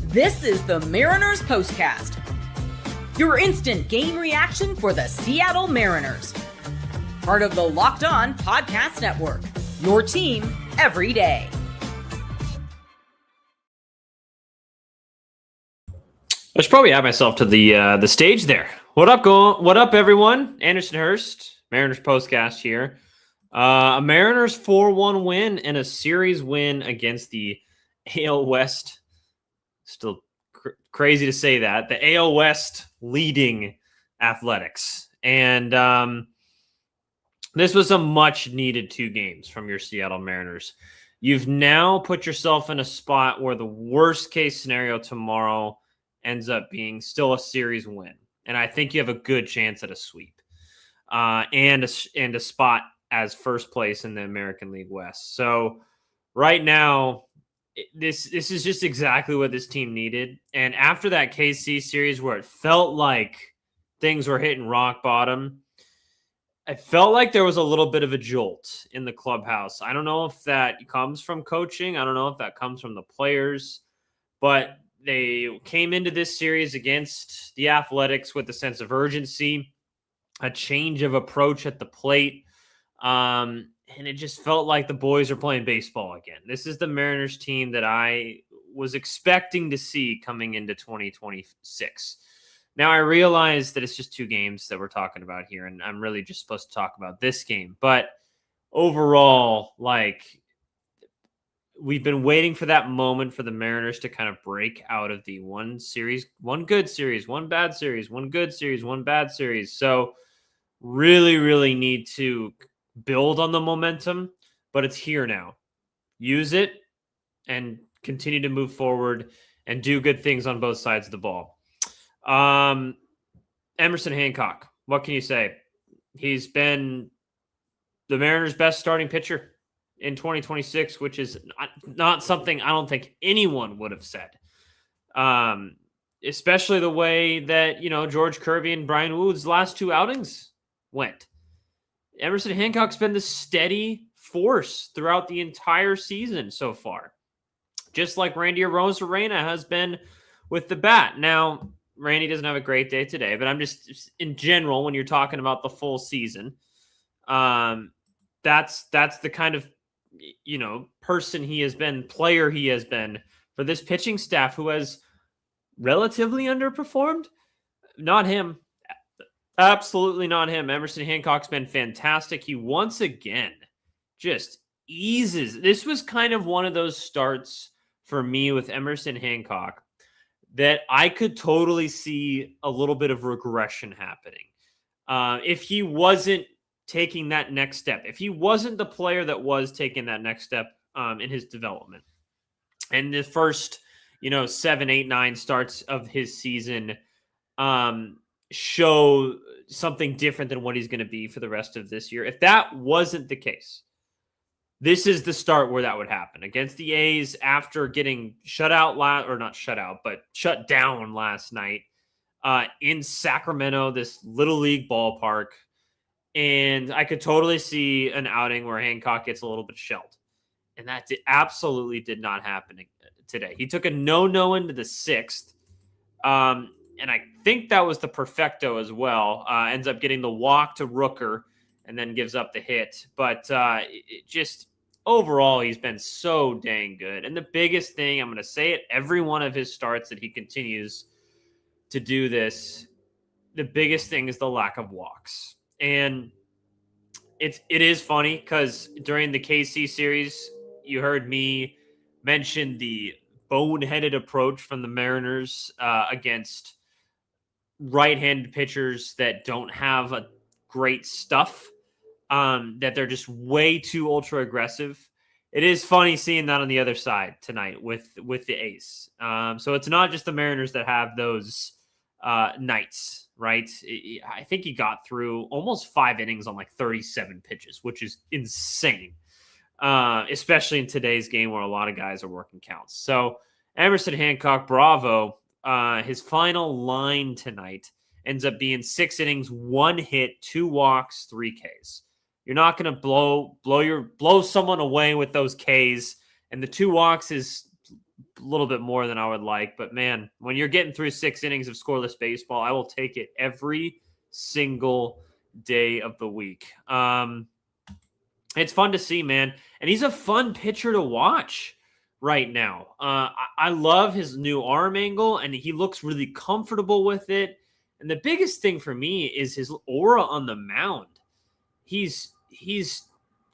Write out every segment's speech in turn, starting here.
This is the Mariners POSTCAST, your instant game reaction for the Seattle Mariners. Part of the Locked On Podcast Network, your team every day. I should probably add myself to the stage there. What up, everyone? Anderson Hurst, Mariners POSTCAST here. A Mariners 4-1 win and a series win against the AL West. Still crazy to say that. The AL West leading Athletics. And this was a much-needed 2 games from your Seattle Mariners. You've now put yourself in a spot where the worst-case scenario tomorrow ends up being still a series win. And I think you have a good chance at a sweep and a spot as first place in the American League West. So right now, this is just exactly what this team needed. And after that KC series where it felt like things were hitting rock bottom, I felt like there was a little bit of a jolt in the clubhouse. I don't know if that comes from coaching. I don't know if that comes from the players, but they came into this series against the Athletics with a sense of urgency, a change of approach at the plate. And it just felt like the boys are playing baseball again. This is the Mariners team that I was expecting to see coming into 2026. Now, I realize that it's just 2 games that we're talking about here, and I'm really just supposed to talk about this game. But overall, we've been waiting for that moment for the Mariners to kind of break out of the one good series, one bad series, one good series, one bad series. So really, really need to build on the momentum, but it's here now. Use it and continue to move forward and do good things on both sides of the ball. Emerson Hancock, what can you say? He's been the Mariners' best starting pitcher in 2026, which is not something I don't think anyone would have said. Especially the way that, George Kirby and Brian Wood's last 2 outings went. Emerson Hancock's been the steady force throughout the entire season so far, just like Randy Arozarena has been with the bat. Now, Randy doesn't have a great day today, but I'm just in general, when you're talking about the full season, that's the kind of person he has been, player he has been for this pitching staff who has relatively underperformed. Not him. Absolutely not him. Emerson Hancock's been fantastic. He once again just eases. This was kind of one of those starts for me with Emerson Hancock that I could totally see a little bit of regression happening. If he wasn't taking that next step, if he wasn't the player that was taking that next step in his development. And the first, 7, 8, 9 starts of his season show something different than what he's going to be for the rest of this year. If that wasn't the case, this is the start where that would happen against the A's after getting shut down last night in Sacramento, this little league ballpark. And I could totally see an outing where Hancock gets a little bit shelled. And that absolutely did not happen today. He took a no into the 6th. And I think that was the perfecto as well. Ends up getting the walk to Rooker and then gives up the hit. But it just overall, he's been so dang good. And the biggest thing, I'm going to say it, every one of his starts that he continues to do this, the biggest thing is the lack of walks. And it is funny because during the KC series, you heard me mention the boneheaded approach from the Mariners against right-handed pitchers that don't have a great stuff, that they're just way too ultra aggressive. It is funny seeing that on the other side tonight with the A's. So it's not just the Mariners that have those nights, right? I think he got through almost 5 innings on 37 pitches, which is insane, especially in today's game where a lot of guys are working counts. So Emerson Hancock, bravo. His final line tonight ends up being 6 innings, 1 hit, 2 walks, 3 Ks. You're not going to blow someone away with those Ks, and the 2 walks is little bit more than I would like. But man, when you're getting through 6 innings of scoreless baseball, I will take it every single day of the week. It's fun to see, man. And he's a fun pitcher to watch right now. I love his new arm angle, and he looks really comfortable with it. And the biggest thing for me is his aura on the mound. He's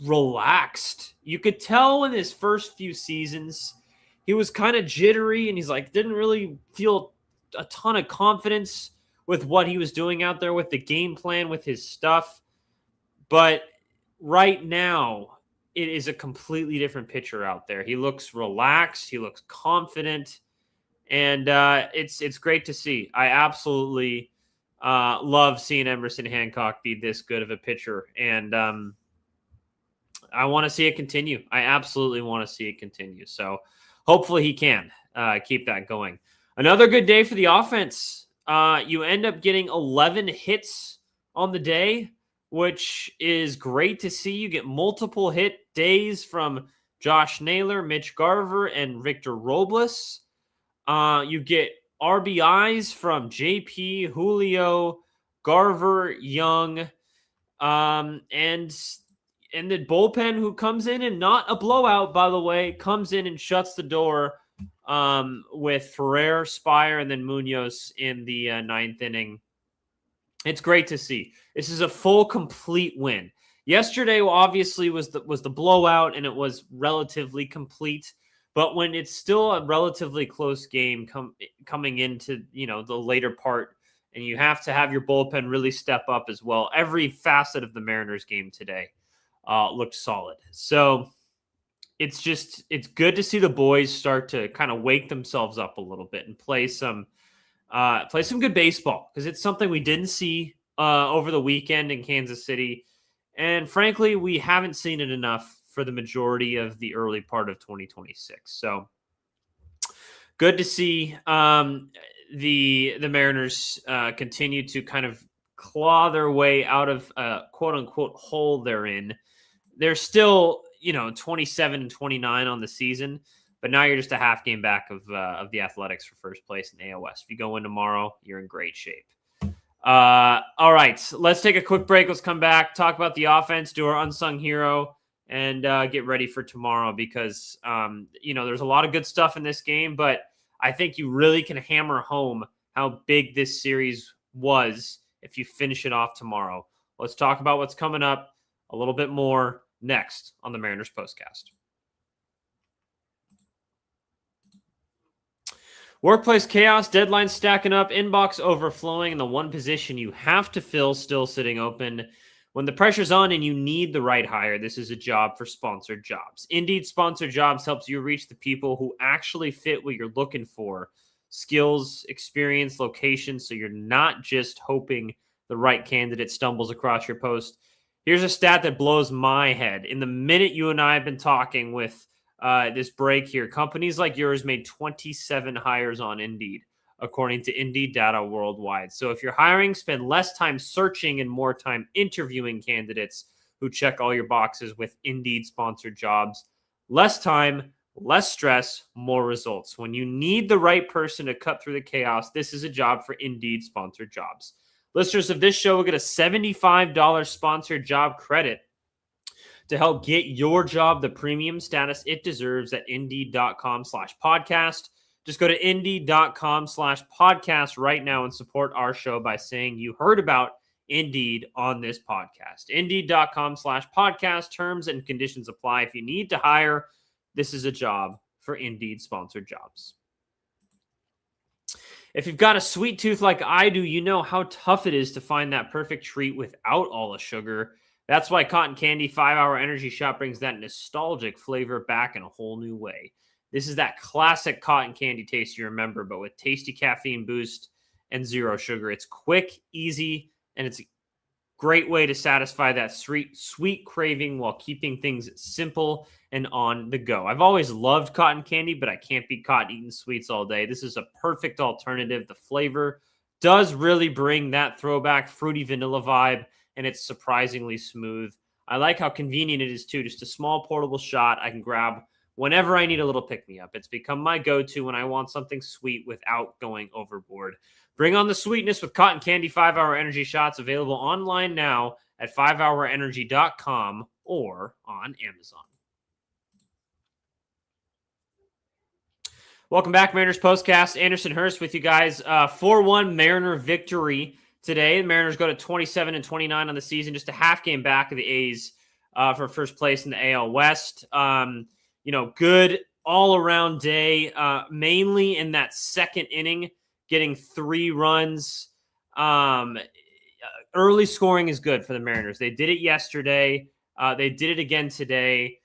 relaxed. You could tell in his first few seasons, he was kind of jittery, and he's like, didn't really feel a ton of confidence with what he was doing out there with the game plan, with his stuff. But right now, it is a completely different pitcher out there. He looks relaxed. He looks confident. And it's great to see. I absolutely love seeing Emerson Hancock be this good of a pitcher. And I want to see it continue. I absolutely want to see it continue. So hopefully he can keep that going. Another good day for the offense. You end up getting 11 hits on the day, which is great to see. You get multiple hit days from Josh Naylor, Mitch Garver, and Victor Robles. You get RBIs from JP, Julio, Garver, Young, and the bullpen, who comes in, and not a blowout, by the way, comes in and shuts the door with Ferrer, Spire, and then Munoz in the 9th inning. It's great to see. This is a full, complete win. Yesterday, obviously, was the blowout, and it was relatively complete. But when it's still a relatively close game coming into the later part, and you have to have your bullpen really step up as well, every facet of the Mariners game today looked solid. So it's good to see the boys start to kind of wake themselves up a little bit and play some good baseball, because it's something we didn't see over the weekend in Kansas City. And frankly, we haven't seen it enough for the majority of the early part of 2026. So good to see the Mariners continue to kind of claw their way out of a quote unquote hole they're in. They're still, 27-29 on the season, but now you're just a half game back of the Athletics for first place in AL West. If you go in tomorrow, you're in great shape. All right, let's take a quick break. Let's come back, talk about the offense, do our unsung hero, and get ready for tomorrow, because, there's a lot of good stuff in this game, but I think you really can hammer home how big this series was if you finish it off tomorrow. Let's talk about what's coming up a little bit more next on the Mariners Postcast. Workplace chaos, deadlines stacking up, inbox overflowing, and the one position you have to fill still sitting open. When the pressure's on and you need the right hire, this is a job for Sponsored Jobs. Indeed, Sponsored Jobs helps you reach the people who actually fit what you're looking for. Skills, experience, location, so you're not just hoping the right candidate stumbles across your post. Here's a stat that blows my head. In the minute you and I have been talking with this break here, companies like yours made 27 hires on Indeed, according to Indeed data worldwide. So if you're hiring, spend less time searching and more time interviewing candidates who check all your boxes with Indeed Sponsored Jobs. Less time, less stress, more results. When you need the right person to cut through the chaos, this is a job for Indeed Sponsored Jobs. Listeners of this show will get a $75 sponsored job credit to help get your job the premium status it deserves at Indeed.com/podcast. Just go to Indeed.com/podcast right now and support our show by saying you heard about Indeed on this podcast. Indeed.com/podcast. Terms and conditions apply. If you need to hire, this is a job for Indeed Sponsored Jobs. If you've got a sweet tooth like I do, you know how tough it is to find that perfect treat without all the sugar. That's why Cotton Candy 5-Hour Energy Shot brings that nostalgic flavor back in a whole new way. This is that classic cotton candy taste you remember, but with tasty caffeine boost and zero sugar. It's quick, easy, and it's a great way to satisfy that sweet craving while keeping things simple and on the go. I've always loved cotton candy, but I can't be caught eating sweets all day. This is a perfect alternative. The flavor does really bring that throwback fruity vanilla vibe, and it's surprisingly smooth. I like how convenient it is too. Just a small portable shot I can grab whenever I need a little pick-me-up. It's become my go-to when I want something sweet without going overboard. Bring on the sweetness with Cotton Candy 5-Hour Energy Shots, available online now at 5hourenergy.com or on Amazon. Welcome back, Mariners Postcast. Anderson Hurst with you guys. 4-1 Mariner victory today. The Mariners go to 27-29 on the season, just a half game back of the A's for first place in the AL West. Good all-around day, mainly in that second inning, getting 3 runs. Early scoring is good for the Mariners. They did it yesterday. They did it again today.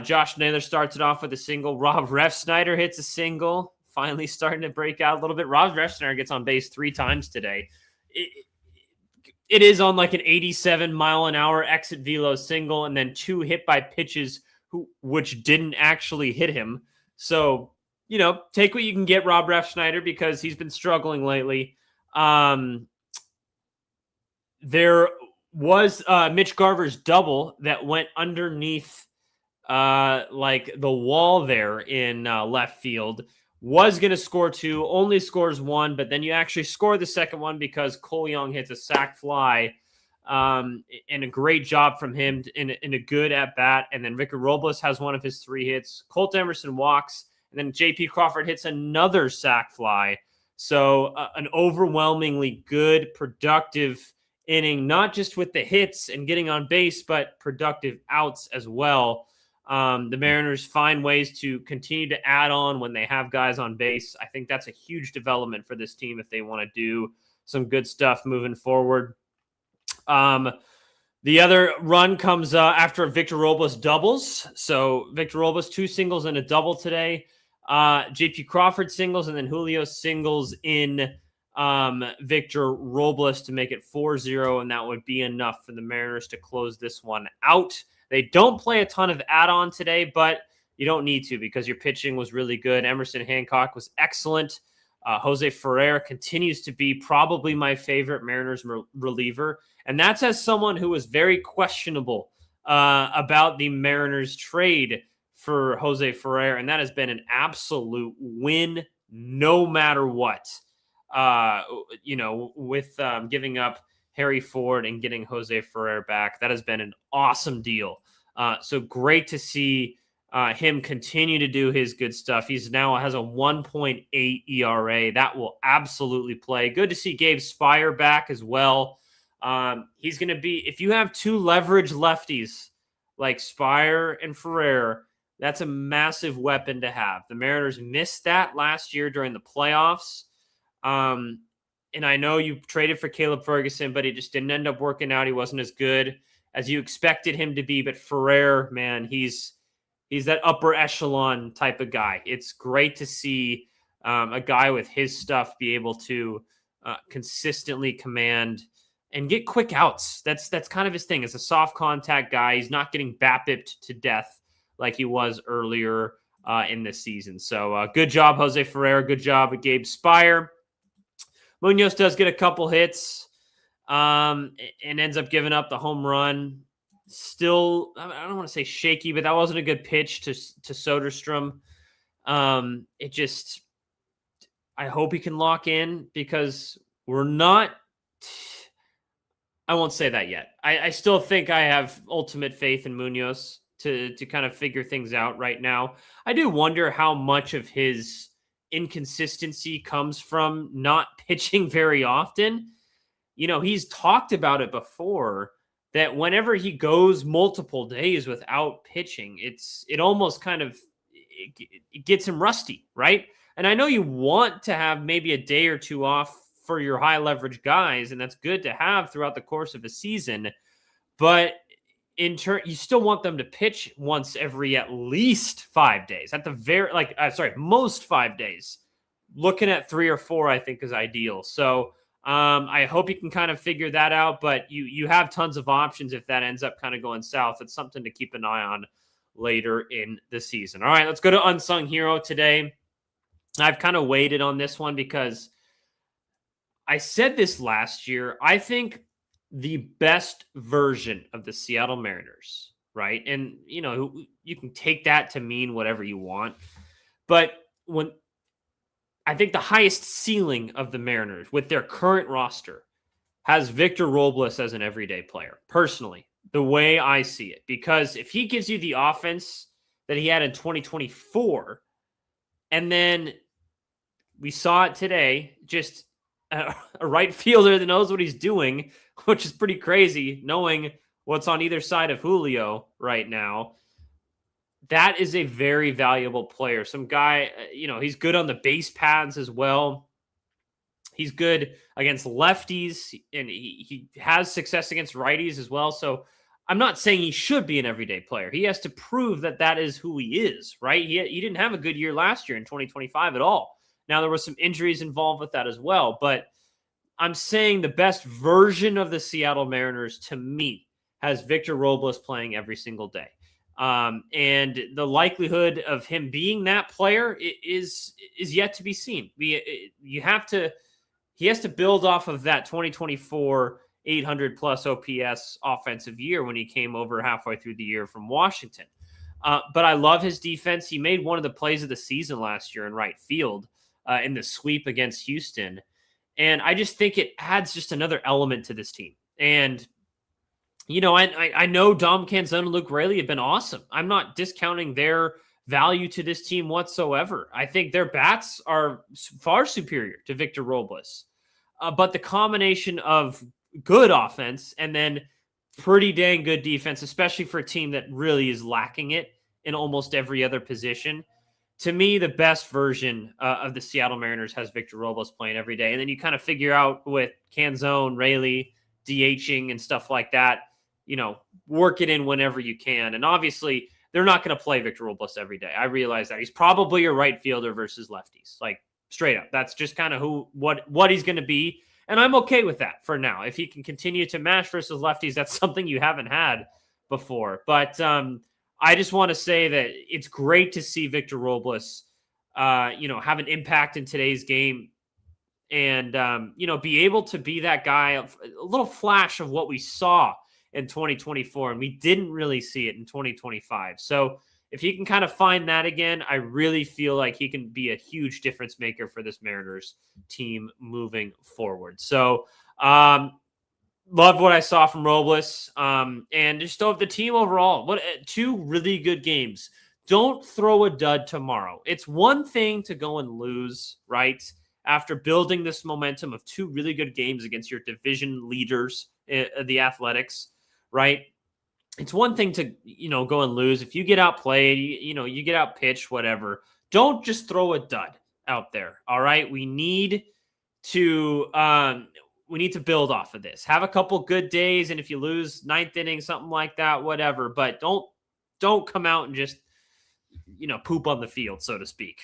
Josh Naylor starts it off with a single. Rob Refsnyder hits a single, finally starting to break out a little bit. Rob Refsnyder gets on base 3 times today. It is on like an 87-mile-an-hour exit velo single, and then 2 hit by pitches which didn't actually hit him. So, take what you can get, Rob Refsnyder, because he's been struggling lately. There was Mitch Garver's double that went underneath like the wall there in left field. Was going to score 2, only scores 1, but then you actually score the second one because Cole Young hits a sac fly, and a great job from him in a good at-bat. And then Victor Robles has one of his 3 hits. Colt Emerson walks, and then J.P. Crawford hits another sac fly. So an overwhelmingly good, productive inning, not just with the hits and getting on base, but productive outs as well. The Mariners find ways to continue to add on when they have guys on base. I think that's a huge development for this team if they want to do some good stuff moving forward. The other run comes after Victor Robles doubles. So Victor Robles 2 singles and a double today. J.P. Crawford singles, and then Julio singles in Victor Robles to make it 4-0, and that would be enough for the Mariners to close this one out. They don't play a ton of add-on today, but you don't need to because your pitching was really good. Emerson Hancock was excellent. Jose Ferrer continues to be probably my favorite Mariners reliever, and that's as someone who was very questionable about the Mariners trade for Jose Ferrer, and that has been an absolute win no matter what. With giving up Harry Ford and getting Jose Ferrer back, that has been an awesome deal. So great to see him continue to do his good stuff. He's now has a 1.8 ERA. That will absolutely play. Good to see Gabe Spire back as well. He's going to be, if you have 2 leverage lefties like Spire and Ferrer, that's a massive weapon to have. The Mariners missed that last year during the playoffs. And I know you traded for Caleb Ferguson, but he just didn't end up working out. He wasn't as good as you expected him to be. But Ferrer, man, he's that upper echelon type of guy. It's great to see a guy with his stuff be able to consistently command and get quick outs. That's kind of his thing. As a soft contact guy, he's not getting BABIP'd to death like he was earlier in this season. So good job, Jose Ferrer. Good job with Gabe Spire. Munoz does get a couple hits and ends up giving up the home run. Still, I don't want to say shaky, but that wasn't a good pitch to Soderstrom. I hope he can lock in because we're not. I won't say that yet. I still think I have ultimate faith in Munoz to kind of figure things out right now. I do wonder how much of his inconsistency comes from not pitching very often. He's talked about it before that whenever he goes multiple days without pitching, it almost kind of it gets him rusty, right? And I know you want to have maybe a day or 2 off for your high leverage guys, and that's good to have throughout the course of a season, but in turn, you still want them to pitch once every at least 5 days. At the most 5 days. Looking at 3 or 4, I think, is ideal. So I hope you can kind of figure that out, but you have tons of options if that ends up kind of going south. It's something to keep an eye on later in the season. All right, let's go to Unsung Hero today. I've kind of waited on this one because I said this last year. I think the best version of the Seattle Mariners, right? And, you you can take that to mean whatever you want. But when I think the highest ceiling of the Mariners with their current roster has Victor Robles as an everyday player, personally, the way I see it. Because if he gives you the offense that he had in 2024, and then we saw it today, just a right fielder that knows what he's doing, which is pretty crazy, knowing what's on either side of Julio right now. That is a very valuable player. Some guy, he's good on the base paths as well. He's good against lefties, and he has success against righties as well. So I'm not saying he should be an everyday player. He has to prove that is who he is, right? He didn't have a good year last year in 2025 at all. Now, there were some injuries involved with that as well, but I'm saying the best version of the Seattle Mariners, to me, has Victor Robles playing every single day. And the likelihood of him being that player is yet to be seen. He has to build off of that 2024 800 plus OPS offensive year when he came over halfway through the year from Washington. But I love his defense. He made one of the plays of the season last year in right field in the sweep against Houston. And I just think it adds just another element to this team. And, I know Dom Canzone and Luke Raley have been awesome. I'm not discounting their value to this team whatsoever. I think their bats are far superior to Victor Robles. But the combination of good offense and then pretty dang good defense, especially for a team that really is lacking it in almost every other position, to me, the best version of the Seattle Mariners has Victor Robles playing every day. And then you kind of figure out with Canzone, Raley, DHing and stuff like that, work it in whenever you can. And obviously, they're not going to play Victor Robles every day. I realize that. He's probably a right fielder versus lefties, like straight up. That's just kind of what he's going to be. And I'm okay with that for now. If he can continue to mash versus lefties, that's something you haven't had before. But I just want to say that it's great to see Victor Robles, have an impact in today's game and, be able to be that guy, a little flash of what we saw in 2024, and we didn't really see it in 2025. So if he can kind of find that again, I really feel like he can be a huge difference maker for this Mariners team moving forward. So loved what I saw from Robles, and just the team overall. What 2 really good games. Don't throw a dud tomorrow. It's one thing to go and lose, right? After building this momentum of 2 really good games against your division leaders, the Athletics, right? It's one thing to, go and lose. If you get outplayed, you get outpitched, whatever. Don't just throw a dud out there. All right. We need to build off of this. Have a couple good days. And if you lose 9th inning, something like that, whatever, but don't come out and just, poop on the field, so to speak,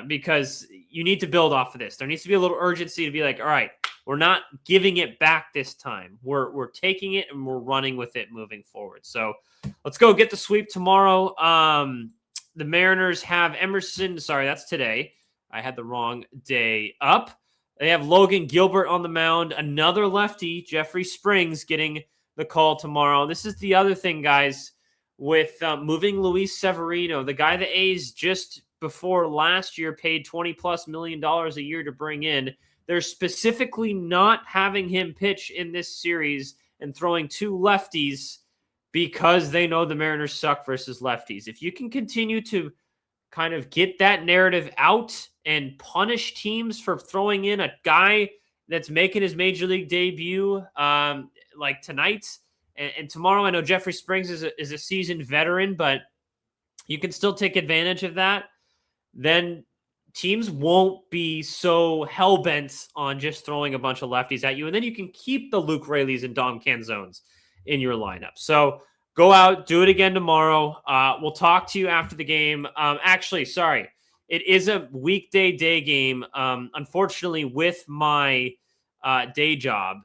because you need to build off of this. There needs to be a little urgency to be like, all right, we're not giving it back this time. We're taking it and we're running with it moving forward. So let's go get the sweep tomorrow. The Mariners have Emerson. Sorry, that's today. I had the wrong day up. They have Logan Gilbert on the mound. Another lefty, Jeffrey Springs, getting the call tomorrow. This is the other thing, guys, with moving Luis Severino, the guy the A's just before last year paid $20+ million a year to bring in. They're specifically not having him pitch in this series and throwing 2 lefties because they know the Mariners suck versus lefties. If you can continue to kind of get that narrative out and punish teams for throwing in a guy that's making his major league debut like tonight and tomorrow, I know Jeffrey Springs is a seasoned veteran, but you can still take advantage of that. Then teams won't be so hell-bent on just throwing a bunch of lefties at you. And then you can keep the Luke Raleys and Dom Canzones in your lineup. So go out, do it again tomorrow. We'll talk to you after the game. Actually, sorry. It is a weekday day game. Unfortunately, with my day job,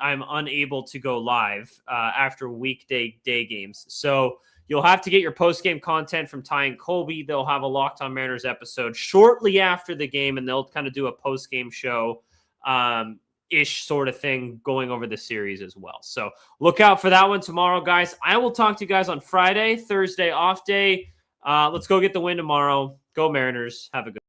I'm unable to go live after weekday day games. So you'll have to get your post-game content from Ty and Colby. They'll have a Locked On Mariners episode shortly after the game, and they'll kind of do a post-game show ish sort of thing going over the series as well. So look out for that one tomorrow, guys. I will talk to you guys on Friday, Thursday off day. Let's go get the win tomorrow. Go Mariners. Have a good